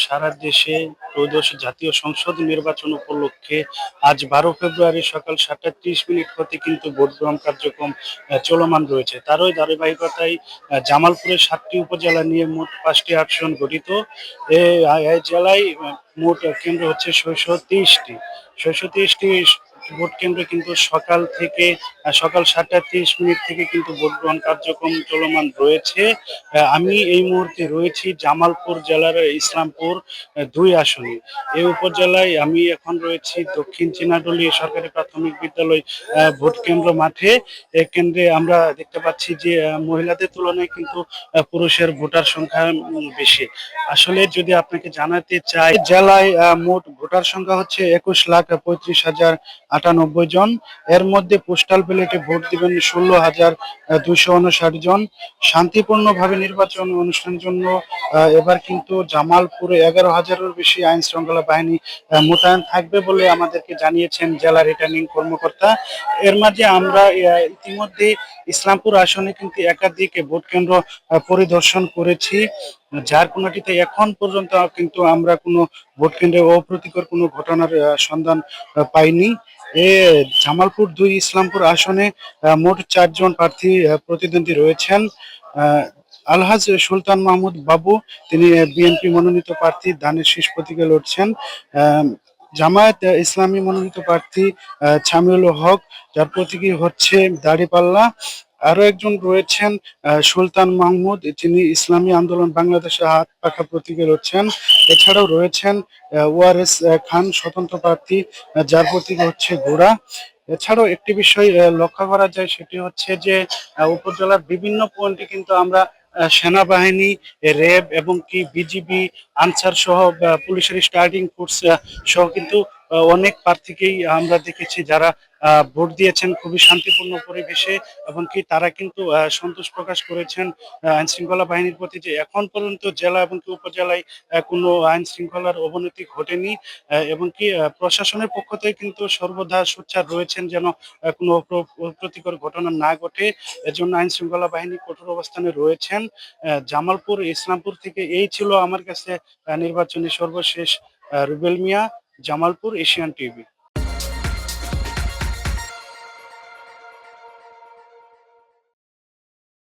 সারা দেশে ত্রয়োদশ জাতীয় সংসদ নির্বাচন উপলক্ষে আজ 12 ফেব্রুয়ারি সকাল 7:30 হতে কিন্তু ভোট গ্রহণ কার্যক্রম চলমান রয়েছে। তারই ধারাবাহিকতায় জামালপুরের 7টি উপজেলা নিয়ে মোট 5টি আসন গঠিত। এই জেলায় মোট কেন্দ্র হচ্ছে 623টি। 623টি ভোট কেন্দ্রে কিন্তু সকাল 7:30 থেকে কিন্তু ভোট গ্রহণ কার্যক্রম চলমান রয়েছে। আমি এই মুহূর্তে রয়েছি জামালপুর জেলার ইসলামপুর 2 আসনে। এই উপজেলায় আমি এখন রয়েছি দক্ষিণ চীনাডলি সরকারি প্রাথমিক বিদ্যালয় ভোট কেন্দ্র মাঠে। এই কেন্দ্রে আমরা দেখতে পাচ্ছি যে মহিলাদের তুলনায় কিন্তু পুরুষের ভোটার সংখ্যা বেশি। আসলে যদি আপনাকে জানাতে চাই, জেলায় মোট ভোটার সংখ্যা হচ্ছে 21,35,098 জন। এর মধ্যে পোস্টাল ব্যালটে ভোট দিবেন 16,259 জন। শান্তিপূর্ণভাবে নির্বাচন অনুষ্ঠানের জন্য এবার কিন্তু জামালপুরে 11,000-এর বেশি আইন শৃঙ্খলা বাহিনী মোতায়েন থাকবে বলে আমাদেরকে জানিয়েছেন জেলা রিটার্নিং কর্মকর্তা। এর মাঝে আমরা ইতিমধ্যে ইসলামপুর আসনে কিন্তু একাধিক ভোট কেন্দ্র পরিদর্শন করেছি, যার কোনোটিতে এখন পর্যন্ত কিন্তু আমরা কোনো ভোট কেন্দ্রে অপ্রীতিকর কোনো ঘটনার সন্ধান পাইনি। এ জামালপুর 2 ইসলামপুর আসনে মোট 4 জন প্রার্থী প্রতিদ্বন্দ্বী রয়েছেন। আলহাজ সুলতান মাহমুদ বাবু, তিনি বিএনপি মনোনীত প্রার্থী, ধানের শীষ প্রতীকে লড়ছেন। জামায়াত ইসলামী মনোনীত প্রার্থী ছামিউল হক, যার প্রতীকী হচ্ছে দাড়িপাল্লা। আরো একজন রয়েছেন সুলতান মাহমুদ, তিনি ইসলামী আন্দোলন বাংলাদেশের হাত পাখা প্রতীকে লড়ছেন। এছাড়াও রয়েছেন ওয়ারেস খান, স্বতন্ত্র প্রার্থী, যার প্রতীক হচ্ছে ঘোড়া। এছাড়াও একটি বিষয় লক্ষ্য করা যায়, সেটি হচ্ছে যে উপজেলার বিভিন্ন পয়েন্টে কিন্তু আমরা সেনাবাহিনী, র্যাব এবং কি বিজিবি, আনসার সহ পুলিশের স্টার্টিং ফোর্স সহ কিন্তু অনেক প্রার্থীকেই আমরা দেখেছি যারা ভোট দিয়েছেন খুবই শান্তিপূর্ণ পরিবেশে, এবং কি তারা কিন্তু সন্তোষ প্রকাশ করেছেন আইন শৃঙ্খলা বাহিনীর প্রতি যে এখন পর্যন্ত জেলা এবং কি উপজেলায় কোনো আইন শৃঙ্খলার অবনতি ঘটেনি, এবং কি প্রশাসনের পক্ষ থেকে কিন্তু সর্বদা সোচ্চার রয়েছেন যেন কোনো অপ্রীতিকর ঘটনা না ঘটে। এজন্য আইন শৃঙ্খলা বাহিনী কঠোর অবস্থানে রয়েছেন। জামালপুর ইসলামপুর থেকে এই ছিল আমার কাছে নির্বাচনী সর্বশেষ। রুবেল মিয়া, জামালপুর, এশিয়ান টিভি।